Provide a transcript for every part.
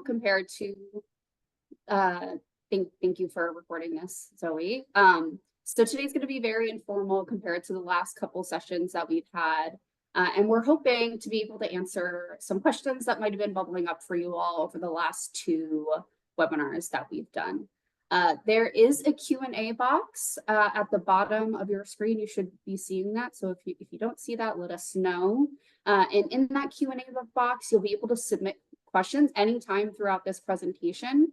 compared to, thank you for recording this, Zoe. So today's going to be very informal compared to the last couple sessions that we've had. And we're hoping to be able to answer some questions that might have been bubbling up for you all over the last 2 webinars that we've done. There is a Q&A box at the bottom of your screen. You should be seeing that. So if you don't see that, let us know. And in that Q&A box, you'll be able to submit questions anytime throughout this presentation.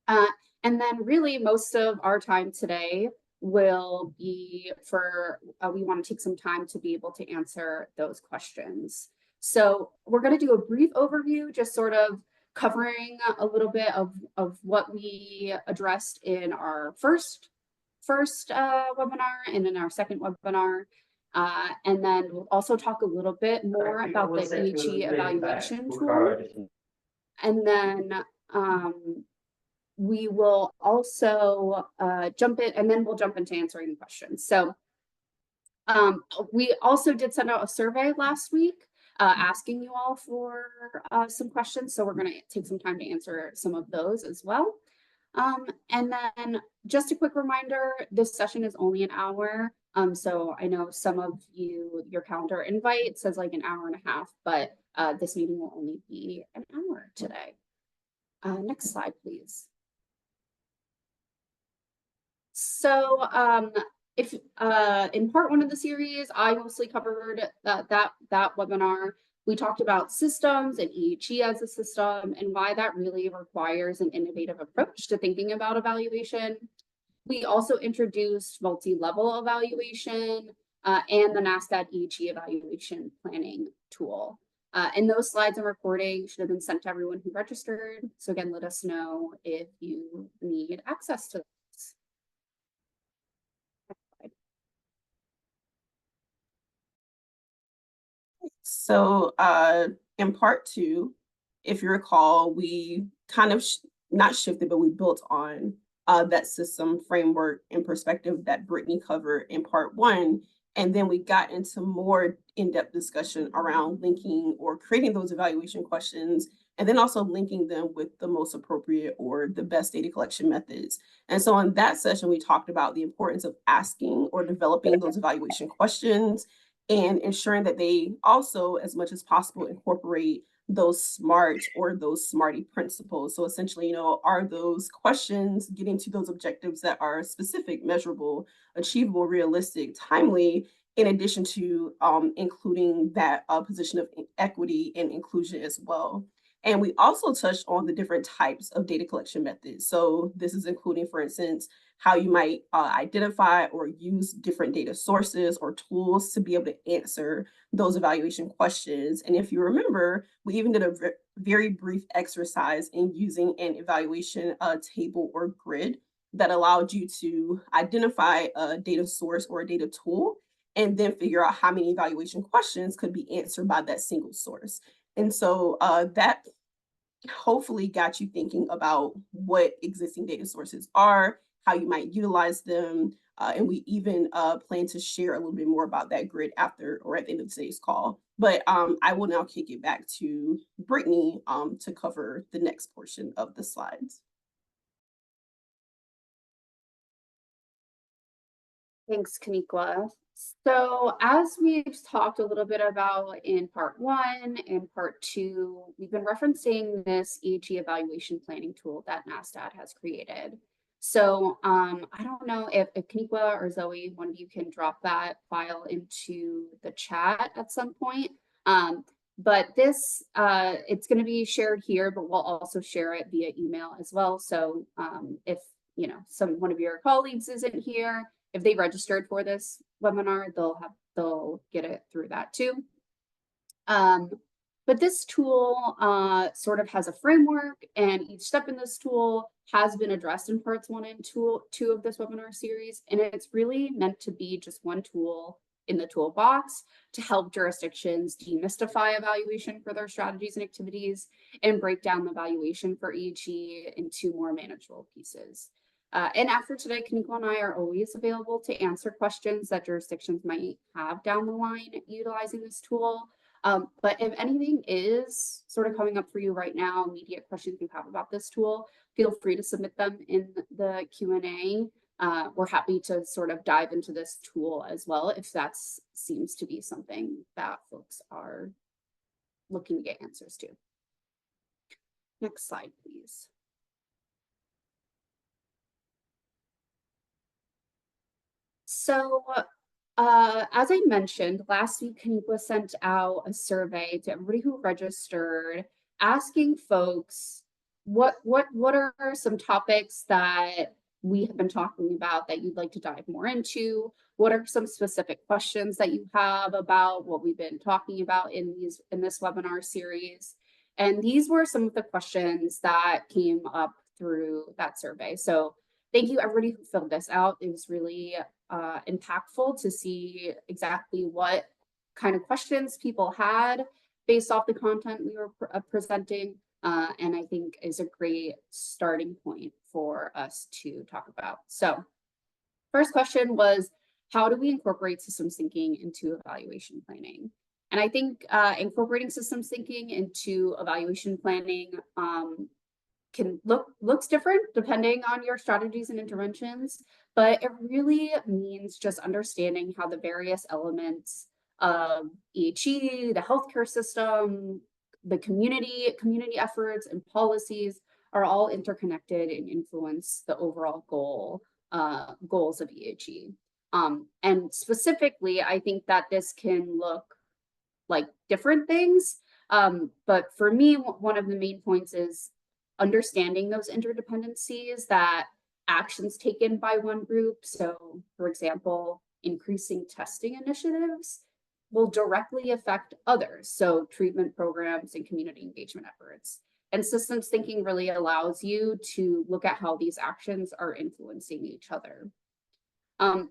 And then really most of our time today will be for, we want to take some time to be able to answer those questions. So we're going to do a brief overview, just sort of covering a little bit of what we addressed in our first webinar and in our second webinar. And then we'll also talk a little bit more about the EHE evaluation tool. And then we will also jump in, and then we'll jump into answering questions. So we also did send out a survey last week asking you all for some questions. So we're going to take some time to answer some of those as well. And then just a quick reminder, this session is only an hour. So I know some of you, your calendar invite says like an hour and a half, but this meeting will only be an hour today. Next slide, please. So if in part 1 of the series, I mostly covered that webinar. We talked about systems and EHE as a system and why that really requires an innovative approach to thinking about evaluation. We also introduced multi-level evaluation and the NASDAQ EHE evaluation planning tool. And those slides and recording should have been sent to everyone who registered. So again, let us know if you need access to this. So in part 2, if you recall, we kind of not shifted, but we built on that system framework and perspective that Brittany covered in part 1. And then we got into more in-depth discussion around linking or creating those evaluation questions, and then also linking them with the most appropriate or the best data collection methods. And so in that session, we talked about the importance of asking or developing those evaluation questions and ensuring that they also, as much as possible, incorporate those SMART or those SMARTY principles. So essentially, are those questions getting to those objectives that are specific, measurable, achievable, realistic, timely, in addition to including that position of equity and inclusion as well. And we also touched on the different types of data collection methods. So this is including, for instance, how you might identify or use different data sources or tools to be able to answer those evaluation questions. And if you remember, we even did a very brief exercise in using an evaluation table or grid that allowed you to identify a data source or a data tool and then figure out how many evaluation questions could be answered by that single source. And so that hopefully got you thinking about what existing data sources are, how you might utilize them. And we even plan to share a little bit more about that grid after or at the end of today's call. But I will now kick it back to Brittany to cover the next portion of the slides. Thanks, Kaniqua. So as we've talked a little bit about in part 1 and part 2, we've been referencing this EHE evaluation planning tool that NASDAQ has created. So I don't know if Kaniqua or Zoe, one of you can drop that file into the chat at some point. But this, it's going to be shared here, but we'll also share it via email as well. So if one of your colleagues isn't here, if they registered for this webinar, they'll get it through that too. But this tool sort of has a framework, and each step in this tool has been addressed in parts 1 and 2 of this webinar series. And it's really meant to be just one tool in the toolbox to help jurisdictions demystify evaluation for their strategies and activities and break down the evaluation for EHE into more manageable pieces. And after today, Kaniqua and I are always available to answer questions that jurisdictions might have down the line utilizing this tool. But if anything is sort of coming up for you right now, immediate questions you have about this tool, feel free to submit them in the Q&A. We're happy to sort of dive into this tool as well if that seems to be something that folks are looking to get answers to. Next slide, please. So as I mentioned, last week, Kaneequa sent out a survey to everybody who registered, asking folks what are some topics that we have been talking about that you'd like to dive more into? What are some specific questions that you have about what we've been talking about in this webinar series? And these were some of the questions that came up through that survey. So thank you everybody who filled this out. It was really impactful to see exactly what kind of questions people had based off the content we were presenting, and I think is a great starting point for us to talk about. So first question was, how do we incorporate systems thinking into evaluation planning? And I think incorporating systems thinking into evaluation planning looks different depending on your strategies and interventions, but it really means just understanding how the various elements of EHE, the healthcare system, the community efforts and policies are all interconnected and influence the overall goals of EHE. And specifically, I think that this can look like different things. But for me, one of the main points is understanding those interdependencies that actions taken by one group. So, for example, increasing testing initiatives will directly affect others. So treatment programs and community engagement efforts. And systems thinking really allows you to look at how these actions are influencing each other.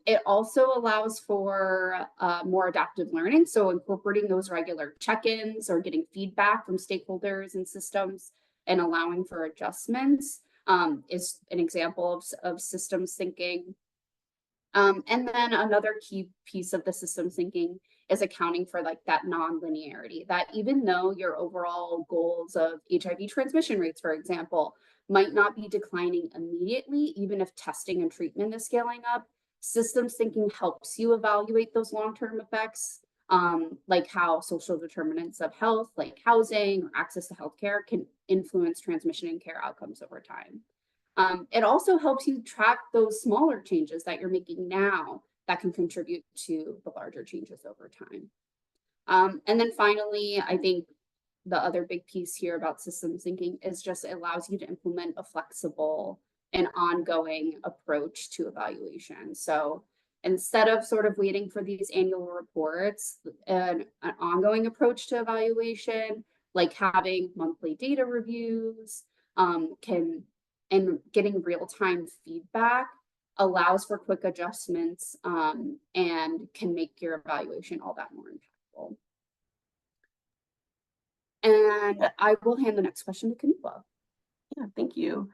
It also allows for more adaptive learning. So incorporating those regular check-ins or getting feedback from stakeholders and systems and allowing for adjustments is an example of systems thinking. And then another key piece of the systems thinking is accounting for like that non-linearity, that even though your overall goals of HIV transmission rates, for example, might not be declining immediately, even if testing and treatment is scaling up, systems thinking helps you evaluate those long-term effects, like how social determinants of health, like housing or access to healthcare, can influence transmission and care outcomes over time. It also helps you track those smaller changes that you're making now that can contribute to the larger changes over time. And then finally, I think the other big piece here about systems thinking is just it allows you to implement a flexible and ongoing approach to evaluation. So instead of sort of waiting for these annual reports, an ongoing approach to evaluation, like having monthly data reviews, and getting real-time feedback allows for quick adjustments and can make your evaluation all that more impactful. And I will hand the next question to Kaneequa. Yeah, thank you.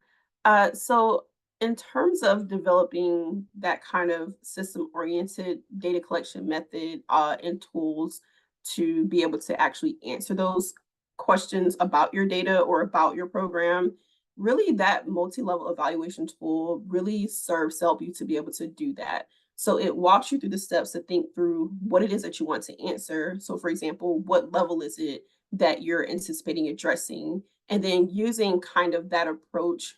So in terms of developing that kind of system-oriented data collection method and tools to be able to actually answer those questions about your data or about your program, really that multi-level evaluation tool really serves to help you to be able to do that. So it walks you through the steps to think through what it is that you want to answer. So for example, what level is it that you're anticipating addressing? And then using kind of that approach,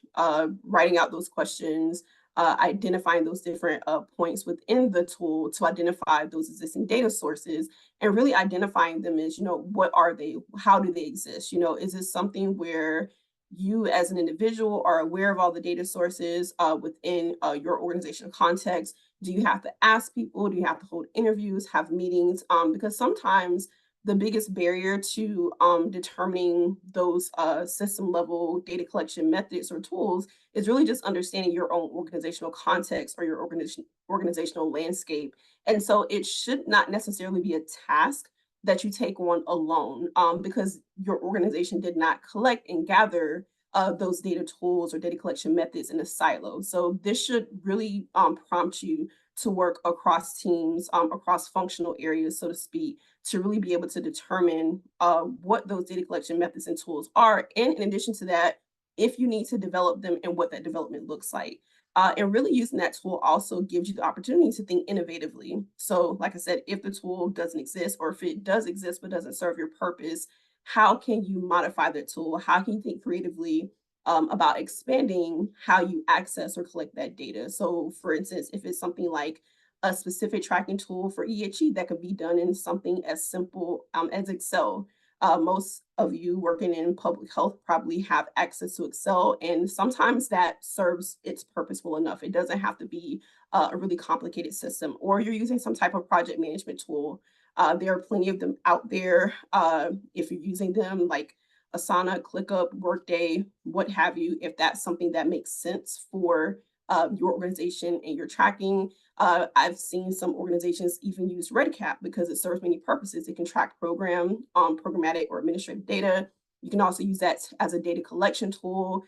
writing out those questions, identifying those different points within the tool to identify those existing data sources and really identifying them as, what are they? How do they exist? Is this something where you as an individual are aware of all the data sources within your organizational context? Do you have to ask people? Do you have to hold interviews, have meetings? Because sometimes the biggest barrier to determining those system level data collection methods or tools is really just understanding your own organizational context or your organizational landscape. And so it should not necessarily be a task that you take on alone because your organization did not collect and gather those data tools or data collection methods in a silo. So this should really prompt you to work across teams, across functional areas, so to speak, to really be able to determine what those data collection methods and tools are. And in addition to that, if you need to develop them and what that development looks like. And really using that tool also gives you the opportunity to think innovatively. So, like I said, if the tool doesn't exist, or if it does exist but doesn't serve your purpose, how can you modify that tool? How can you think creatively about expanding how you access or collect that data? So, for instance, if it's something like a specific tracking tool for EHE, that could be done in something as simple as Excel. Most of you working in public health probably have access to Excel, and sometimes that serves its purpose well enough. It doesn't have to be a really complicated system, or you're using some type of project management tool. There are plenty of them out there. If you're using them like Asana, ClickUp, Workday, what have you, if that's something that makes sense for your organization and your tracking. I've seen some organizations even use RedCap because it serves many purposes. It can track programmatic or administrative data. You can also use that as a data collection tool.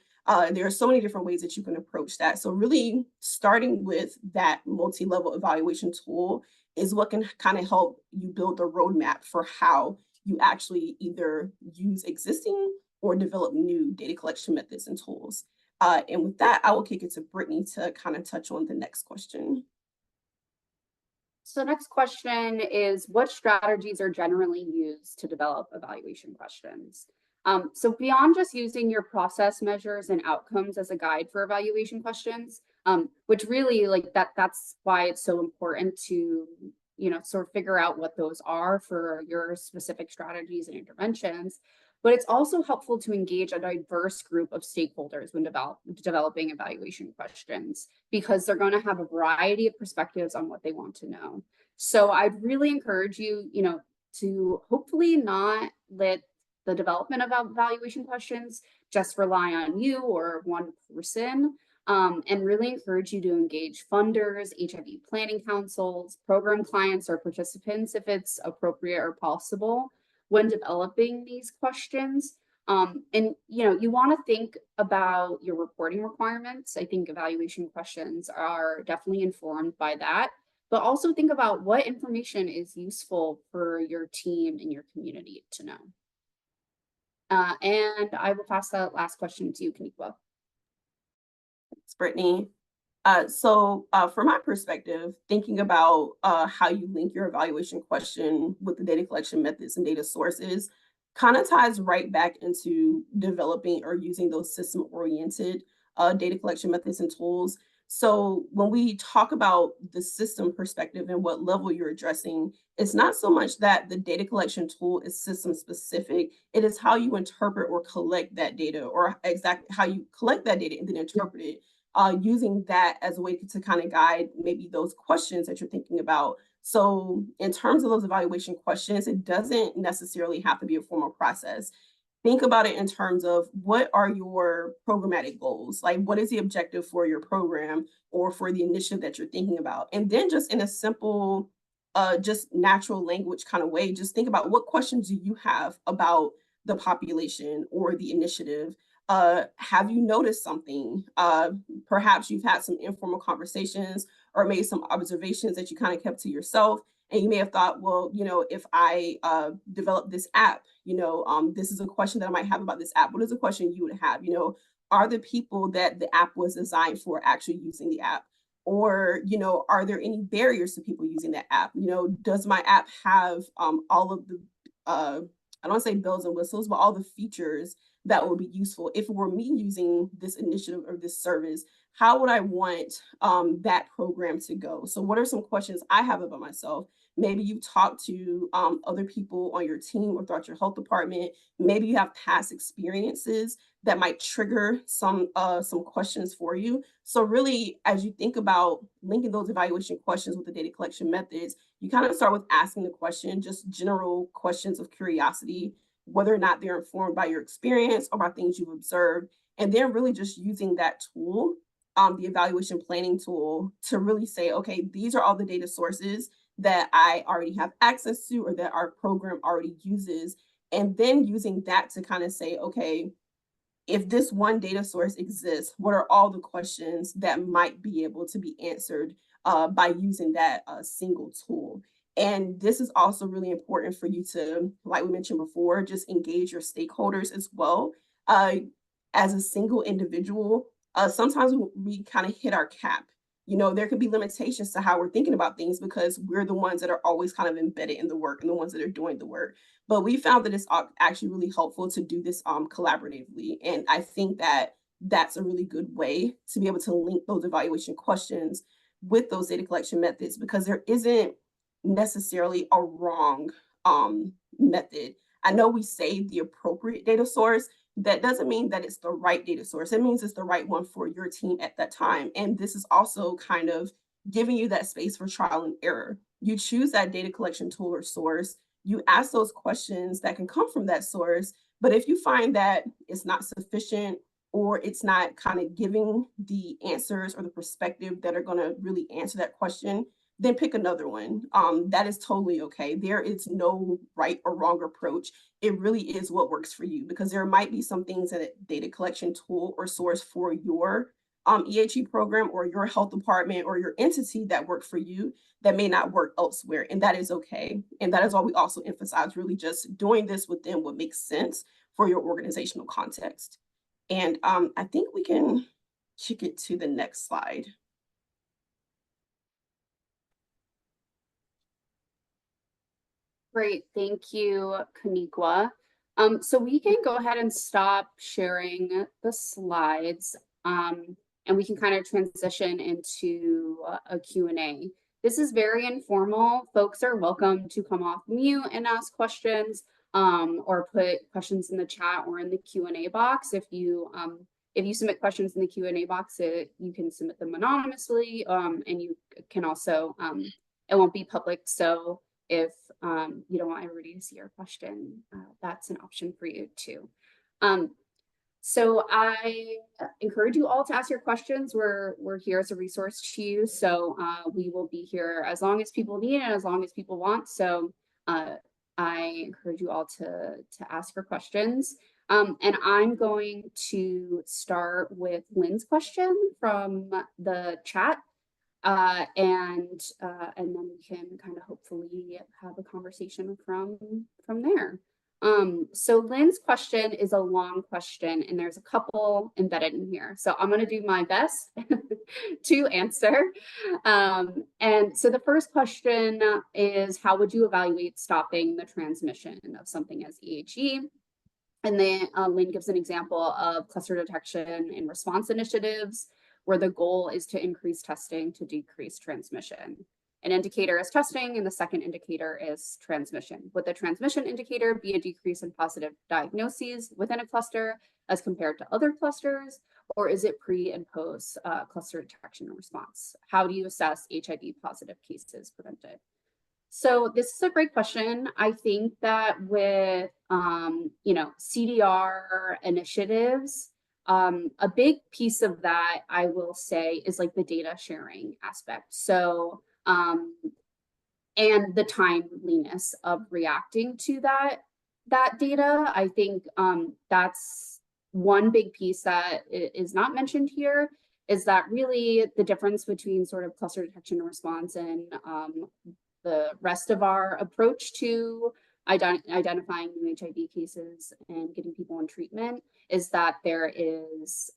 There are so many different ways that you can approach that. So really starting with that multi-level evaluation tool is what can kind of help you build the roadmap for how you actually either use existing or develop new data collection methods and tools. And with that, I will kick it to Brittany to kind of touch on the next question. So the next question is, what strategies are generally used to develop evaluation questions? So beyond just using your process measures and outcomes as a guide for evaluation questions, which really that's why it's so important to, sort of figure out what those are for your specific strategies and interventions. But it's also helpful to engage a diverse group of stakeholders when developing evaluation questions, because they're going to have a variety of perspectives on what they want to know. So I'd really encourage you, to hopefully not let the development of evaluation questions just rely on you or one person, and really encourage you to engage funders, HIV planning councils, program clients, or participants if it's appropriate or possible when developing these questions. And you want to think about your reporting requirements. I think evaluation questions are definitely informed by that, but also think about what information is useful for your team and your community to know. And I will pass that last question to you, Kaniqua. Thanks, Brittany. From my perspective, thinking about how you link your evaluation question with the data collection methods and data sources kind of ties right back into developing or using those system-oriented data collection methods and tools. So when we talk about the system perspective and what level you're addressing, it's not so much that the data collection tool is system specific, it is how you interpret or collect that data, or exactly how you collect that data and then interpret it. Using that as a way to kind of guide maybe those questions that you're thinking about. So in terms of those evaluation questions, it doesn't necessarily have to be a formal process. Think about it in terms of what are your programmatic goals? Like, what is the objective for your program or for the initiative that you're thinking about? And then just in a simple, just natural language kind of way, just think about what questions do you have about the population or the initiative. Have you noticed something? Perhaps you've had some informal conversations or made some observations that you kind of kept to yourself. And you may have thought, well, if I develop this app, this is a question that I might have about this app. What is a question you would have? Are the people that the app was designed for actually using the app? Or, are there any barriers to people using that app? Does my app have all of the, I don't want to say bells and whistles, but all the features that would be useful if it were me using this initiative or this service? How would I want that program to go? So what are some questions I have about myself? Maybe you talk to other people on your team or throughout your health department. Maybe you have past experiences that might trigger some questions for you. So really, as you think about linking those evaluation questions with the data collection methods, you kind of start with asking the question, just general questions of curiosity, whether or not they're informed by your experience or by things you've observed, and then really just using that tool, the evaluation planning tool, to really say, okay, these are all the data sources that I already have access to or that our program already uses, and then using that to kind of say, okay, if this one data source exists, what are all the questions that might be able to be answered by using that single tool? And this is also really important for you to, like we mentioned before, just engage your stakeholders as well. As a single individual, sometimes we kind of hit our cap. You know, there could be limitations to how we're thinking about things because we're the ones that are always kind of embedded in the work and the ones that are doing the work. But we found that it's actually really helpful to do this collaboratively. And I think that that's a really good way to be able to link those evaluation questions with those data collection methods, because there isn't necessarily a wrong method. I know we say the appropriate data source. That doesn't mean that it's the right data source. It means it's the right one for your team at that time. And this is also kind of giving you that space for trial and error. You choose that data collection tool or source. You ask those questions that can come from that source. But if you find that it's not sufficient, or it's not kind of giving the answers or the perspective that are going to really answer that question, then pick another one. That is totally okay. There is no right or wrong approach. It really is what works for you, because there might be some things in a data collection tool or source for your EHE program or your health department or your entity that work for you that may not work elsewhere. And that is okay. And that is why we also emphasize really just doing this within what makes sense for your organizational context. And I think we can kick it to the next slide. Great, thank you, Kaniqua. So we can go ahead and stop sharing the slides, and we can kind of transition into a Q&A. This is very informal. Folks are welcome to come off mute and ask questions, or put questions in the chat or in the Q&A box. If you submit questions in the Q&A box, you can submit them anonymously, and you can also, it won't be public, so if you don't want everybody to see your question, that's an option for you too. So I encourage you all to ask your questions. We're here as a resource to you. So we will be here as long as people need and as long as people want. So I encourage you all to ask for questions. And I'm going to start with Lynn's question from the chat. And then we can kind of hopefully have a conversation from there. So Lynn's question is a long question, and there's a couple embedded in here. So I'm going to do my best to answer. And so the first question is, how would you evaluate stopping the transmission of something as EHE? And then Lynn gives an example of cluster detection and response initiatives, where the goal is to increase testing to decrease transmission. An indicator is testing, and the second indicator is transmission. Would the transmission indicator be a decrease in positive diagnoses within a cluster as compared to other clusters, or is it pre and post cluster detection and response? How do you assess HIV positive cases prevented? So this is a great question. I think that with CDR initiatives, a big piece of that, I will say, is like the data sharing aspect. So and the timeliness of reacting to that data. I think that's one big piece that is not mentioned here, is that really the difference between sort of cluster detection and response and the rest of our approach to identifying new HIV cases and getting people on treatment is that there is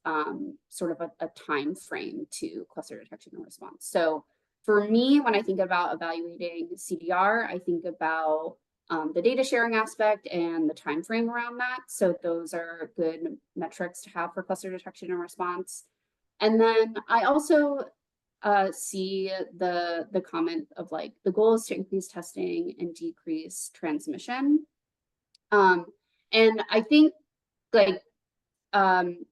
sort of a time frame to cluster detection and response. So for me, when I think about evaluating CDR, I think about the data sharing aspect and the time frame around that. So those are good metrics to have for cluster detection and response. And then I also see the comment of like, the goal is to increase testing and decrease transmission. And I think like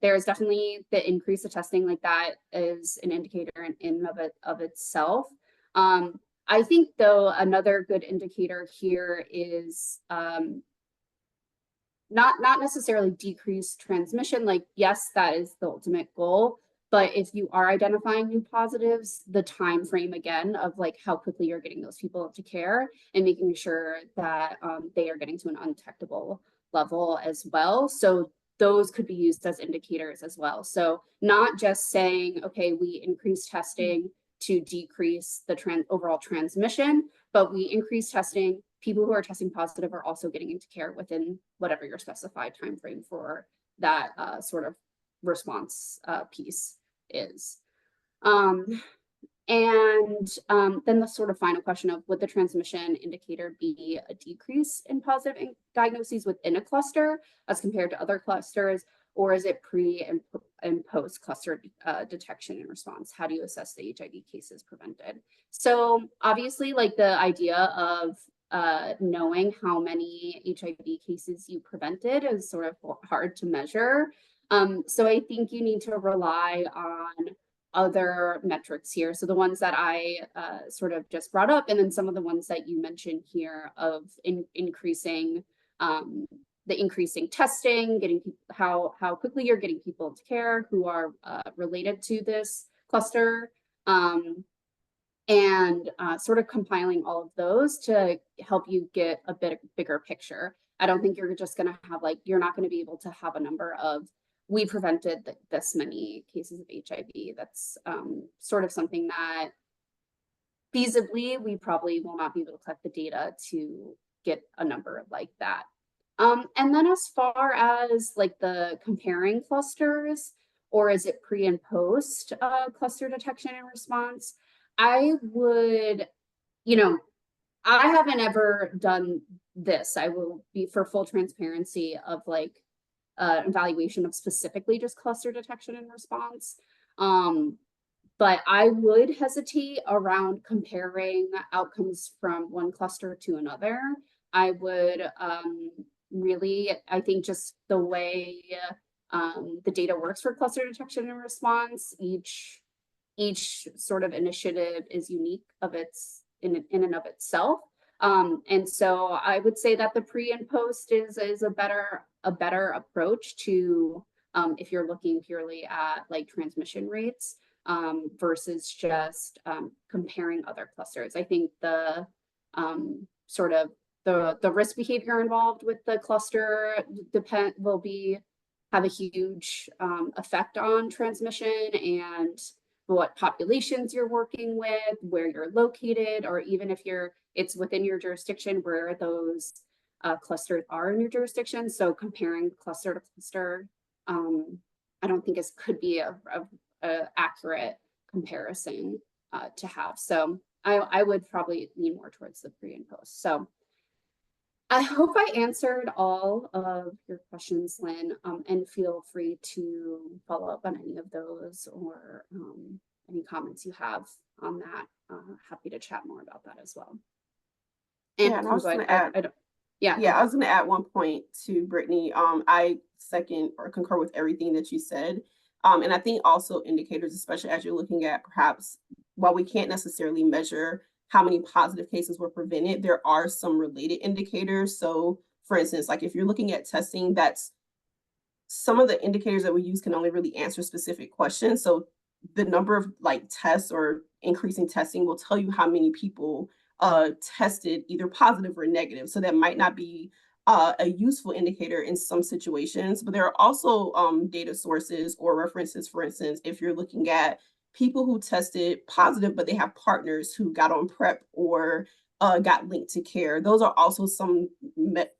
there's definitely the increase of testing, like that is an indicator in of itself. I think though another good indicator here is not necessarily decreased transmission. Like, yes, that is the ultimate goal. But if you are identifying new positives, the time frame again of like how quickly you're getting those people up to care and making sure that they are getting to an undetectable level as well. So those could be used as indicators as well. So not just saying, okay, we increase testing to decrease the overall transmission, but we increase testing. People who are testing positive are also getting into care within whatever your specified time frame for that sort of response piece is. Then the sort of final question of, would the transmission indicator be a decrease in positive diagnoses within a cluster as compared to other clusters, or is it pre and post cluster detection and response? How do you assess the HIV cases prevented? So obviously, like, the idea of knowing how many HIV cases you prevented is sort of hard to measure. So I think you need to rely on other metrics here. So the ones that I sort of just brought up, and then some of the ones that you mentioned here of increasing the increasing testing, getting how quickly you're getting people into care who are related to this cluster, and sort of compiling all of those to help you get a bit bigger picture. I don't think you're just going to have, like, you're not going to be able to have a number of, we prevented this many cases of HIV. That's sort of something that feasibly we probably will not be able to collect the data to get a number like that. And then as far as like the comparing clusters, or is it pre and post cluster detection and response, I would, I haven't ever done this. I will be, for full transparency, of like evaluation of specifically just cluster detection and response. But I would hesitate around comparing outcomes from one cluster to another. I would really, I think just the way the data works for cluster detection and response, each sort of initiative is unique of its in and of itself. And so I would say that the pre and post is a better approach to if you're looking purely at like transmission rates versus just comparing other clusters. I think the sort of the risk behavior involved with the cluster will have a huge effect on transmission, and what populations you're working with, where you're located, or even if it's within your jurisdiction, where those clusters are in your jurisdiction. So comparing cluster to cluster, I don't think could be a accurate comparison to have. So I would probably lean more towards the pre and post. So I hope I answered all of your questions, Lynn, and feel free to follow up on any of those, or any comments you have on that. Happy to chat more about that as well. And yeah, and I was going to add, I was going to add one point to Brittany. I second or concur with everything that you said. And I think also indicators, especially as you're looking at perhaps, while we can't necessarily measure how many positive cases were prevented, there are some related indicators. So for instance, like if you're looking at testing, that's some of the indicators that we use can only really answer specific questions. So the number of like tests or increasing testing will tell you how many people tested either positive or negative. So that might not be a useful indicator in some situations, but there are also data sources or references. For instance, if you're looking at people who tested positive, but they have partners who got on PrEP or got linked to care, those are also some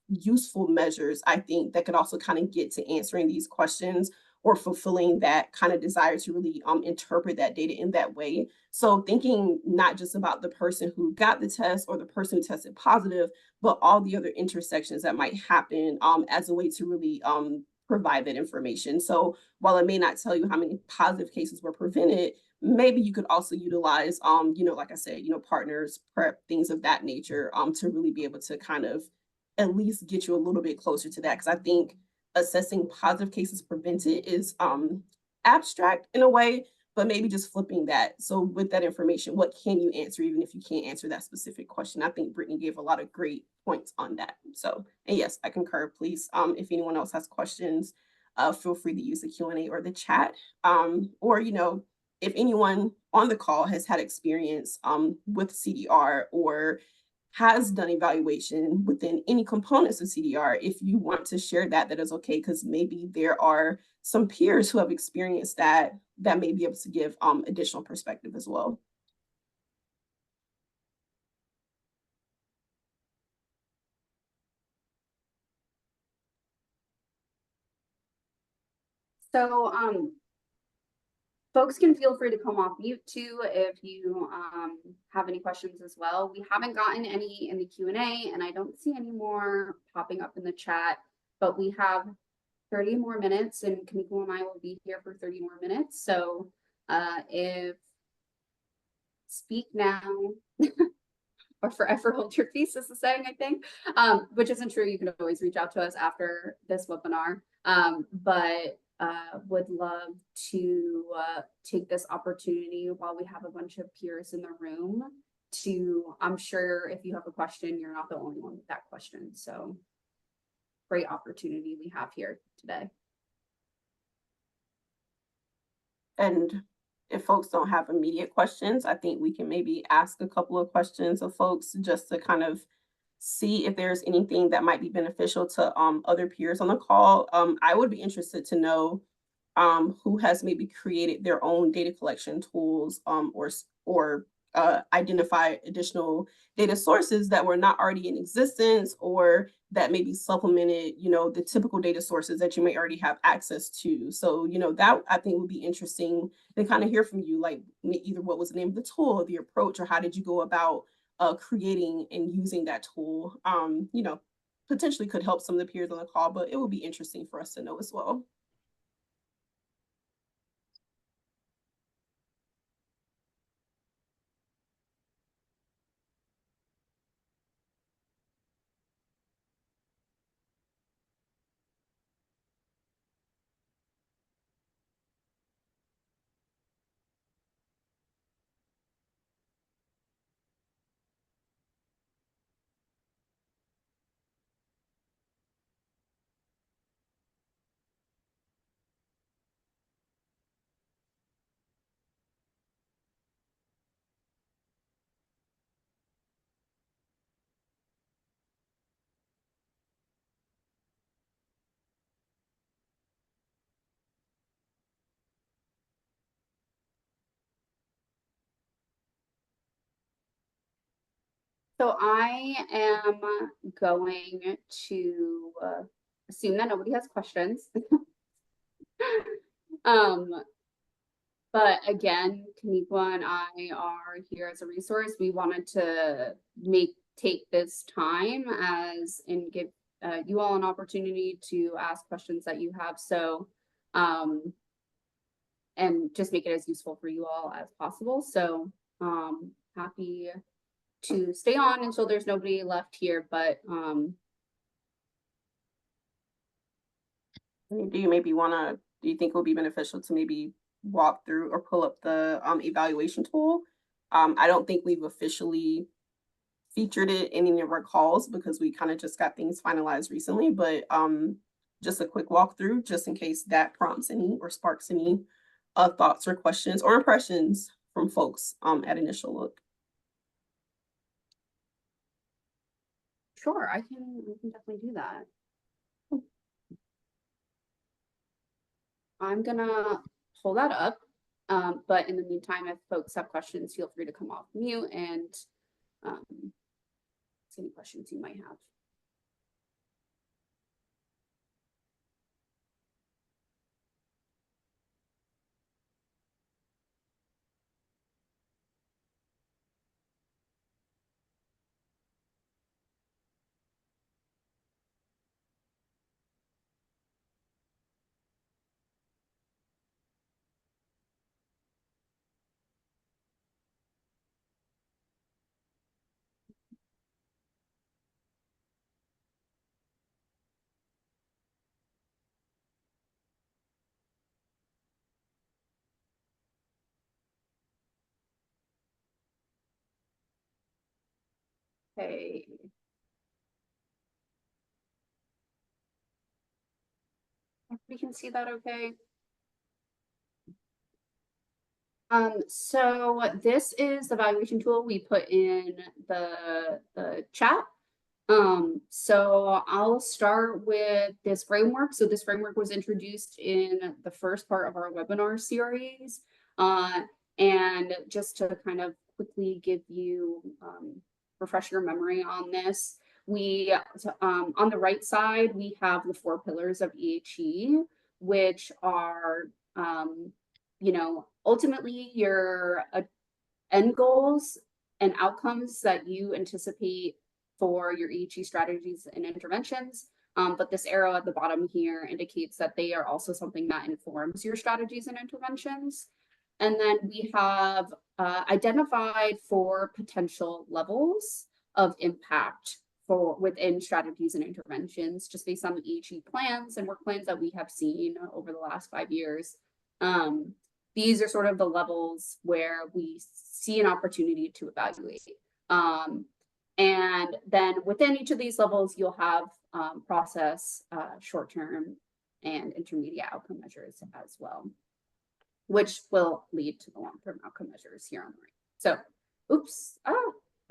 useful measures, I think, that could also kind of get to answering these questions or fulfilling that kind of desire to really interpret that data in that way. So thinking not just about the person who got the test or the person who tested positive, but all the other intersections that might happen as a way to really provide that information. So while it may not tell you how many positive cases were prevented, maybe you could also utilize, like I said, partners, PrEP, things of that nature, to really be able to kind of at least get you a little bit closer to that. Because I think assessing positive cases prevented is abstract in a way, but maybe just flipping that. So with that information, what can you answer, even if you can't answer that specific question? I think Brittany gave a lot of great points on that. So, and yes, I concur. Please, if anyone else has questions, feel free to use the Q&A or the chat. Or, if anyone on the call has had experience with CDR or has done evaluation within any components of CDR, if you want to share that, that is okay, because maybe there are some peers who have experienced that may be able to give additional perspective as well. So folks can feel free to come off mute too if you have any questions as well. We haven't gotten any in the Q&A, and I don't see any more popping up in the chat, but we have 30 more minutes, and Kamiko and I will be here for 30 more minutes. So if speak now or forever hold your peace is the saying, I think, which isn't true. You can always reach out to us after this webinar, but would love to take this opportunity while we have a bunch of peers in the room to, I'm sure if you have a question, you're not the only one with that question. So great opportunity we have here today. And if folks don't have immediate questions, I think we can maybe ask a couple of questions of folks just to kind of see if there's anything that might be beneficial to other peers on the call. I would be interested to know who has maybe created their own data collection tools or identify additional data sources that were not already in existence or that maybe supplemented, the typical data sources that you may already have access to. So, that I think would be interesting to kind of hear from you, like either what was the name of the tool, the approach, or how did you go about creating and using that tool. Potentially could help some of the peers on the call, but it would be interesting for us to know as well. So I am going to assume that nobody has questions. But again, Kamiko and I are here as a resource. We wanted to take this time and give you all an opportunity to ask questions that you have. So, and just make it as useful for you all as possible. So, happy to stay on until there's nobody left here, but do you think it would be beneficial to maybe walk through or pull up the evaluation tool? I don't think we've officially featured it in any of our calls because we kind of just got things finalized recently, but just a quick walkthrough just in case that prompts any or sparks any thoughts or questions or impressions from folks at initial look. sure, I can definitely do that. I'm gonna pull that up. But in the meantime, if folks have questions, feel free to come off mute and see any questions you might have. Okay. We can see that okay. So this is the evaluation tool we put in the chat. So I'll start with this framework. So this framework was introduced in the first part of our webinar series. And just to kind of quickly give you refresh your memory on this, on the right side, we have the 4 pillars of EHE. which are, you know, ultimately your end goals and outcomes that you anticipate for your EHE strategies and interventions. But this arrow at the bottom here indicates that they are also something that informs your strategies and interventions. And then we have identified 4 potential levels of impact for within strategies and interventions, just based on the EHE plans and work plans that we have seen over the last 5 years. These are sort of the levels where we see an opportunity to evaluate. And then within each of these levels, you'll have process, short-term, and intermediate outcome measures as well, which will lead to the long-term outcome measures here on the right. So, oops,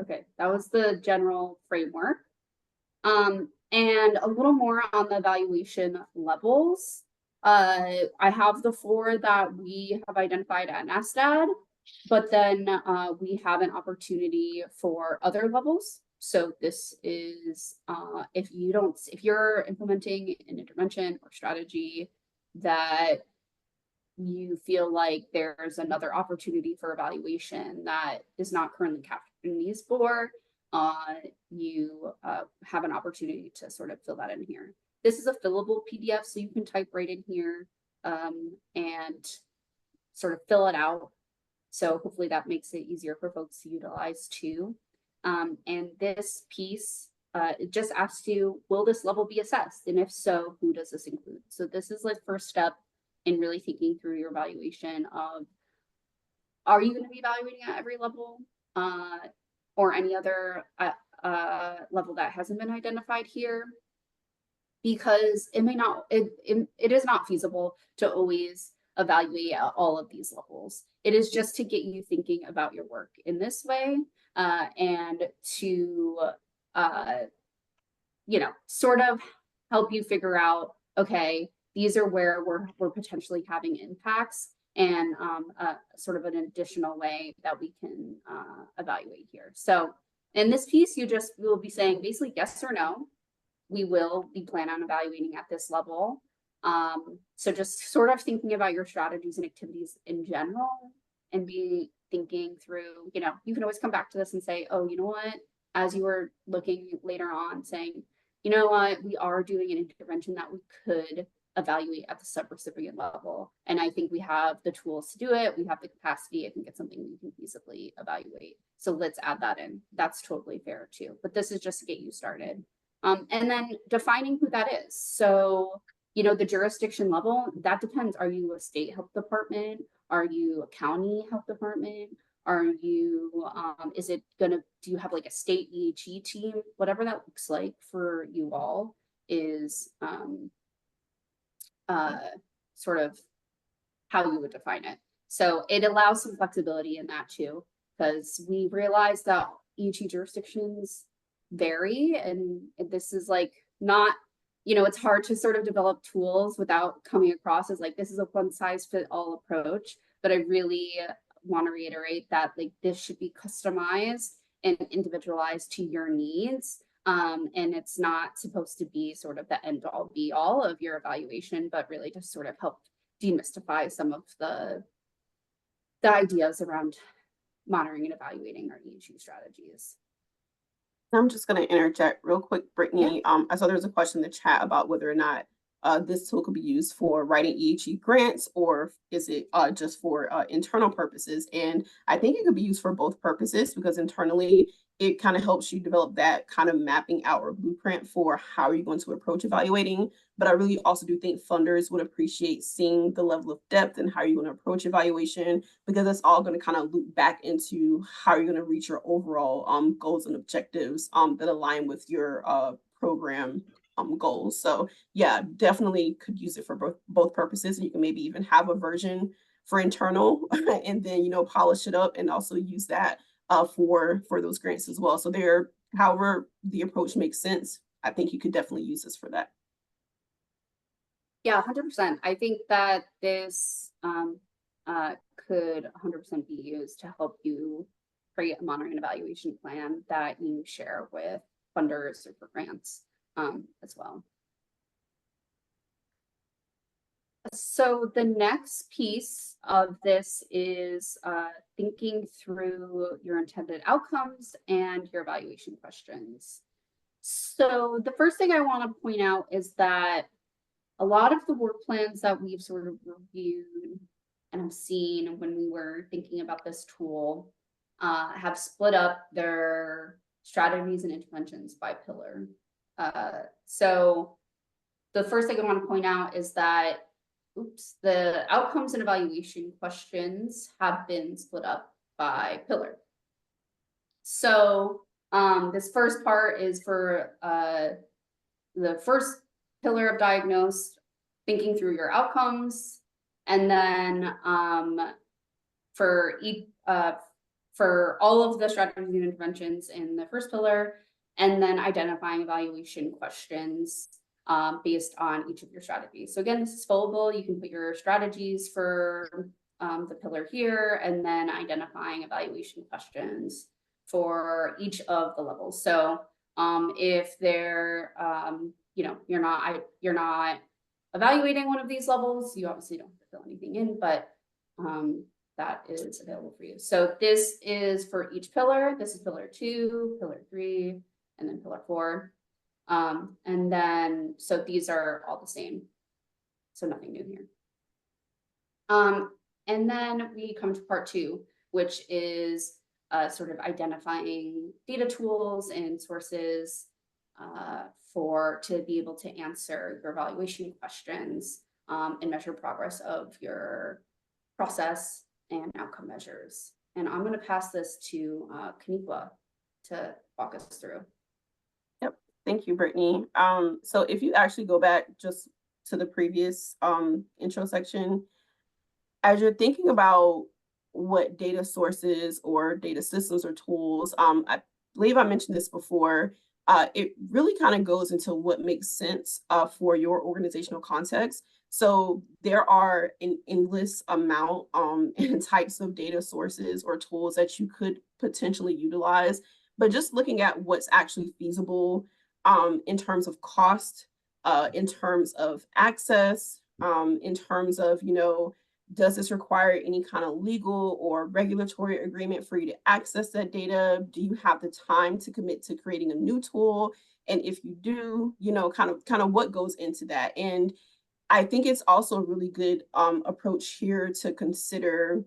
okay, that was the general framework. And a little more on the evaluation levels. I have the 4 that we have identified at NASDAD, but then we have an opportunity for other levels. So this is if you're implementing an intervention or strategy that you feel like there's another opportunity for evaluation that is not currently captured in these 4, you have an opportunity to sort of fill that in here. This is a fillable PDF, so you can type right in here and sort of fill it out. So hopefully that makes it easier for folks to utilize too. And this piece, it just asks you, will this level be assessed? And if so, who does this include? So this is the first step in really thinking through your evaluation of, are you going to be evaluating at every level or any other level that hasn't been identified here? Because it may not, it is not feasible to always evaluate at all of these levels. It is just to get you thinking about your work in this way and to, you know, sort of help you figure out, okay, these are where we're potentially having impacts and sort of an additional way that we can evaluate here. So in this piece, you just will be saying basically yes or no. We plan on evaluating at this level. So just sort of thinking about your strategies and activities in general and be thinking through, you know, you can always come back to this and say, oh, you know what, as you were looking later on saying, you know what, we are doing an intervention that we could evaluate at the subrecipient level. And I think we have the tools to do it. We have the capacity. I think it's something we can feasibly evaluate. So let's add that in. That's totally fair too. But this is just to get you started. And then defining who that is. So, you know, the jurisdiction level, that depends. Are you a state health department? Are you a county health department? Are you, is it gonna, do you have like a state EHE team? Whatever that looks like for you all is sort of how you would define it. So it allows some flexibility in that too, because we realize that EHE jurisdictions vary, and this is like not, you know, it's hard to sort of develop tools without coming across as like this is a one size fit all approach. But I really want to reiterate that like this should be customized and individualized to your needs. And it's not supposed to be sort of the end all be all of your evaluation, but really just sort of help demystify some of the ideas around monitoring and evaluating our EHE strategies. I'm just going to interject real quick, Brittany. Yeah. I saw there was a question in the chat about whether or not this tool could be used for writing EHE grants, or is it just for internal purposes? And I think it could be used for both purposes, because internally it kind of helps you develop that kind of mapping out or blueprint for how you're going to approach evaluating. But I really also do think funders would appreciate seeing the level of depth and how you're going to approach evaluation, because that's all going to kind of loop back into how you're going to reach your overall goals and objectives that align with your program goals. So yeah, definitely could use it for both purposes. And you can maybe even have a version for internal and then, you know, polish it up and also use that for those grants as well. So there, however the approach makes sense, I think you could definitely use this for that. Yeah, 100%. I think that this could 100% be used to help you create a monitoring and evaluation plan that you share with funders or for grants as well. So the next piece of this is thinking through your intended outcomes and your evaluation questions. So the first thing I want to point out is that a lot of the work plans that we've sort of reviewed and have seen when we were thinking about this tool have split up their strategies and interventions by pillar. So the first thing I want to point out is that the outcomes and evaluation questions have been split up by pillar. So this first part is for the first pillar of diagnose, thinking through your outcomes, and then for all of the strategies and interventions in the first pillar, and then identifying evaluation questions based on each of your strategies. So again, this is fillable. You can put your strategies for the pillar here, and then identifying evaluation questions for each of the levels. So if they're, you're not evaluating one of these levels, you obviously don't have to fill anything in, but that is available for you. So this is for each pillar. This is pillar 2, pillar 3, and then pillar 4. And then, so these are all the same. So nothing new here. And then we come to part 2, which is sort of identifying data tools and sources to be able to answer your evaluation questions and measure progress of your process and outcome measures. And I'm going to pass this to Kaniqua to walk us through. Yep, thank you, Brittany. So if you actually go back just to the previous intro section, as you're thinking about what data sources or data systems or tools, I believe I mentioned this before, it really kind of goes into what makes sense for your organizational context. So there are an endless amount and types of data sources or tools that you could potentially utilize, but just looking at what's actually feasible in terms of cost, in terms of access, in terms of, does this require any kind of legal or regulatory agreement for you to access that data? Do you have the time to commit to creating a new tool? And if you do, kind of what goes into that. And I think it's also a really good approach here to consider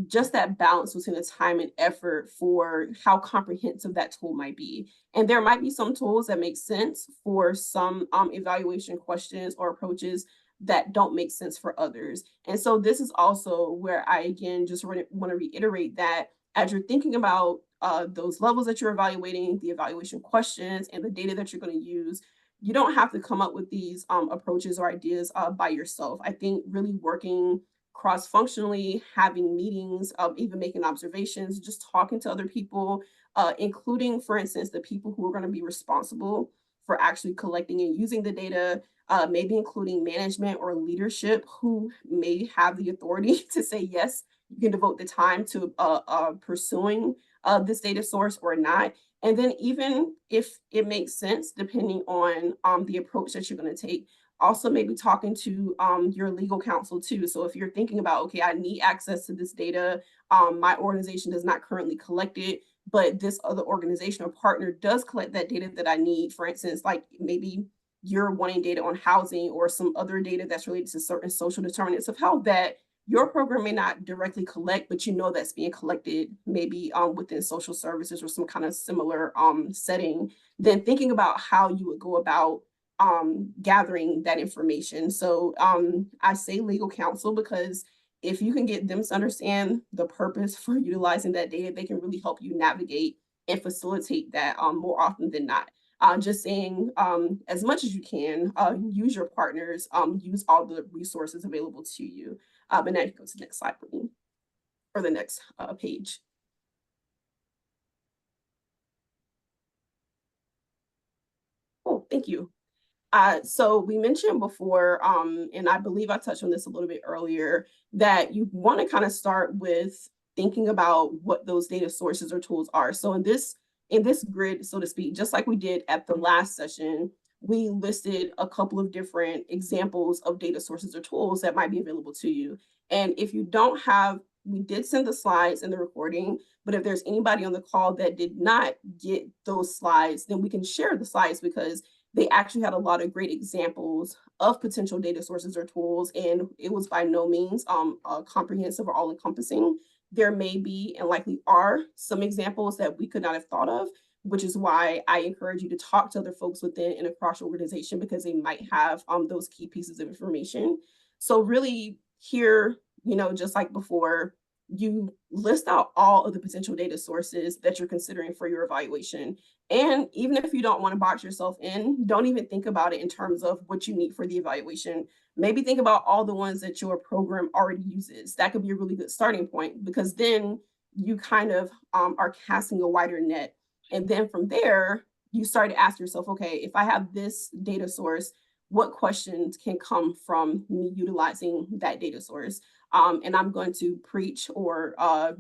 just that balance between the time and effort for how comprehensive that tool might be. And there might be some tools that make sense for some evaluation questions or approaches that don't make sense for others. And so this is also where I, again, just want to reiterate that as you're thinking about those levels that you're evaluating, the evaluation questions, and the data that you're going to use, you don't have to come up with these approaches or ideas by yourself. I think really working cross-functionally, having meetings, even making observations, just talking to other people, including, for instance, the people who are going to be responsible for actually collecting and using the data, maybe including management or leadership who may have the authority to say, yes, you can devote the time to pursuing this data source or not. And then even if it makes sense, depending on the approach that you're going to take, also maybe talking to your legal counsel too. So if you're thinking about, okay, I need access to this data, my organization does not currently collect it, but this other organization or partner does collect that data that I need. For instance, like maybe you're wanting data on housing or some other data that's related to certain social determinants of health that your program may not directly collect, but that's being collected maybe within social services or some kind of similar setting, then thinking about how you would go about gathering that information. So I say legal counsel because if you can get them to understand the purpose for utilizing that data, they can really help you navigate and facilitate that more often than not. Just saying, as much as you can, use your partners, use all the resources available to you. And now you go to the next slide, please, or the next page. Oh, thank you. So we mentioned before, and I believe I touched on this a little bit earlier, that you want to kind of start with thinking about what those data sources or tools are. So in this grid, so to speak, just like we did at the last session, we listed a couple of different examples of data sources or tools that might be available to you. And if you don't have, we did send the slides and the recording, but if there's anybody on the call that did not get those slides, then we can share the slides because they actually had a lot of great examples of potential data sources or tools, and it was by no means comprehensive or all-encompassing. There may be and likely are some examples that we could not have thought of, which is why I encourage you to talk to other folks within and across your organization because they might have those key pieces of information. So really here, just like before, you list out all of the potential data sources that you're considering for your evaluation. And even if you don't want to box yourself in, don't even think about it in terms of what you need for the evaluation. Maybe think about all the ones that your program already uses. That could be a really good starting point because then you kind of are casting a wider net. And then from there, you start to ask yourself, okay, if I have this data source, what questions can come from me utilizing that data source? And I'm going to preach or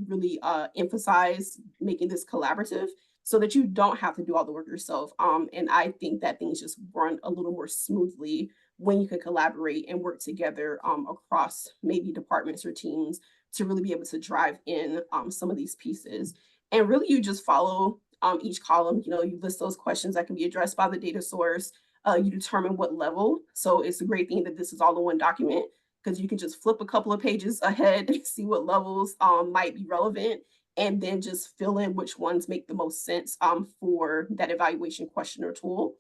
really emphasize making this collaborative so that you don't have to do all the work yourself. And I think that things just run a little more smoothly when you can collaborate and work together across maybe departments or teams to really be able to drive in some of these pieces. And really you just follow each column, you list those questions that can be addressed by the data source. You determine what level. So it's a great thing that this is all in one document because you can just flip a couple of pages ahead and see what levels might be relevant and then just fill in which ones make the most sense for that evaluation question or tool.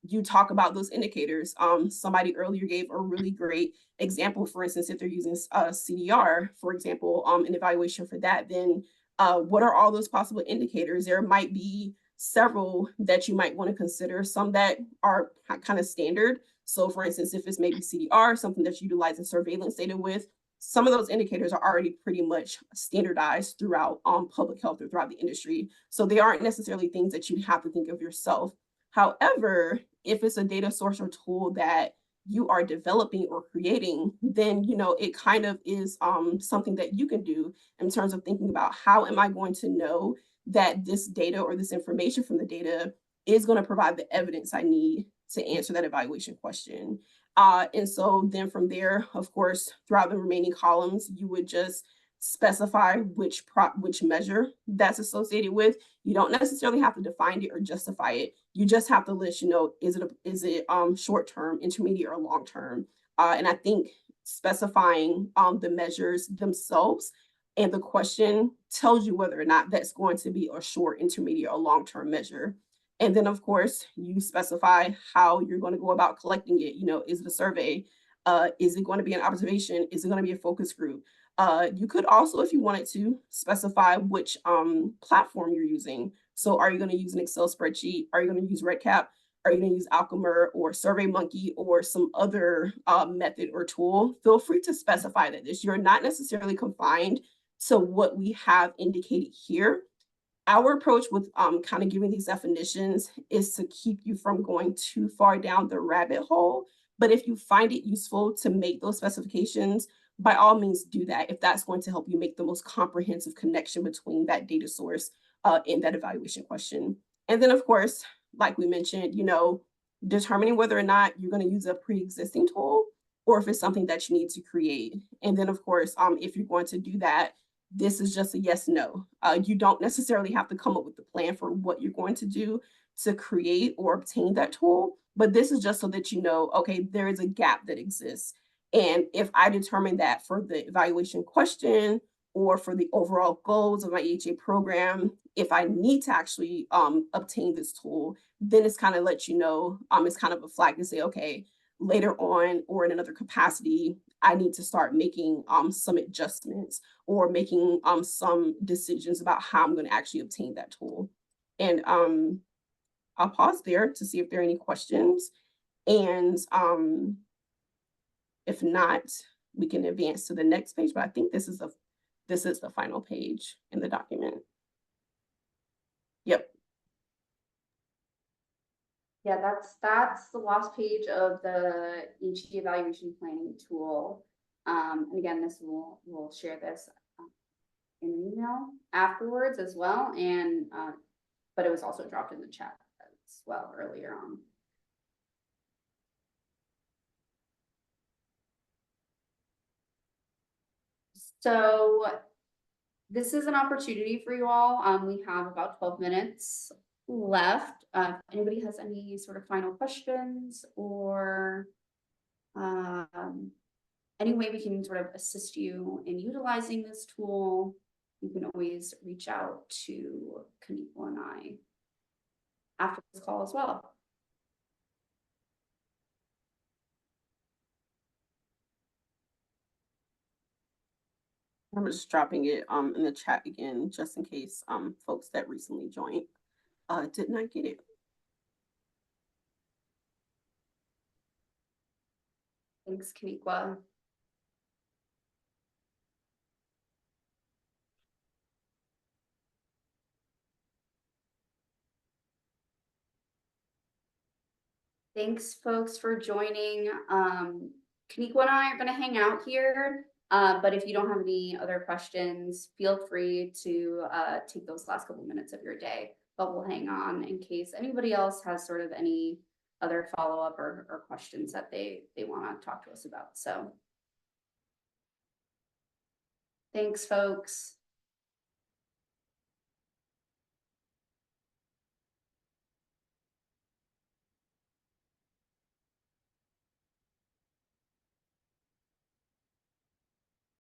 You talk about those indicators. Somebody earlier gave a really great example. For instance, if they're using CDR, for example, an evaluation for that, then what are all those possible indicators? There might be several that you might want to consider, some that are kind of standard. So for instance, if it's maybe CDR, something that's utilizing surveillance data with, some of those indicators are already pretty much standardized throughout public health or throughout the industry. So they aren't necessarily things that you have to think of yourself. However, if it's a data source or tool that you are developing or creating, then it kind of is something that you can do in terms of thinking about how am I going to know that this data or this information from the data is going to provide the evidence I need to answer that evaluation question. And so then from there, of course, throughout the remaining columns, you would just specify which measure that's associated with. You don't necessarily have to define it or justify it. You just have to list, is it short term, intermediate, or long term? And I think specifying the measures themselves and the question tells you whether or not that's going to be a short, intermediate, or long term measure. And then, of course, you specify how you're going to go about collecting it. Is it a survey? Is it going to be an observation? Is it going to be a focus group? You could also, if you wanted to, specify which platform you're using. So are you going to use an Excel spreadsheet? Are you going to use RedCap? Are you going to use Alchemer or SurveyMonkey or some other method or tool? Feel free to specify that you're not necessarily confined to what we have indicated here. Our approach with kind of giving these definitions is to keep you from going too far down the rabbit hole. But if you find it useful to make those specifications, by all means do that if that's going to help you make the most comprehensive connection between that data source and that evaluation question. And then, of course, like we mentioned, determining whether or not you're going to use a pre-existing tool or if it's something that you need to create. And then, of course, if you're going to do that, this is just a yes, no. You don't necessarily have to come up with the plan for what you're going to do to create or obtain that tool, but this is just so that okay, there is a gap that exists. And if I determine that for the evaluation question or for the overall goals of my EHA program, if I need to actually obtain this tool, then it's kind of let it's kind of a flag to say, okay, later on or in another capacity, I need to start making some adjustments or making some decisions about how I'm going to actually obtain that tool. And I'll pause there to see if there are any questions. And if not, we can advance to the next page. But I think this is the final page in the document. Yep. Yeah, that's the last page of the EHT evaluation planning tool. And again, we'll share this in an email afterwards as well. And but it was also dropped in the chat as well earlier on. So this is an opportunity for you all. We have about 12 minutes left. If anybody has any sort of final questions or any way we can sort of assist you in utilizing this tool, you can always reach out to Kaneequa and I after this call as well. I'm just dropping it in the chat again, just in case folks that recently joined did not get it. Thanks, Kaneequa. Thanks, folks, for joining. Kaneequa and I are going to hang out here, but if you don't have any other questions, feel free to take those last couple minutes of your day. But we'll hang on in case anybody else has sort of any other follow-up or questions that they want to talk to us about. So thanks, folks.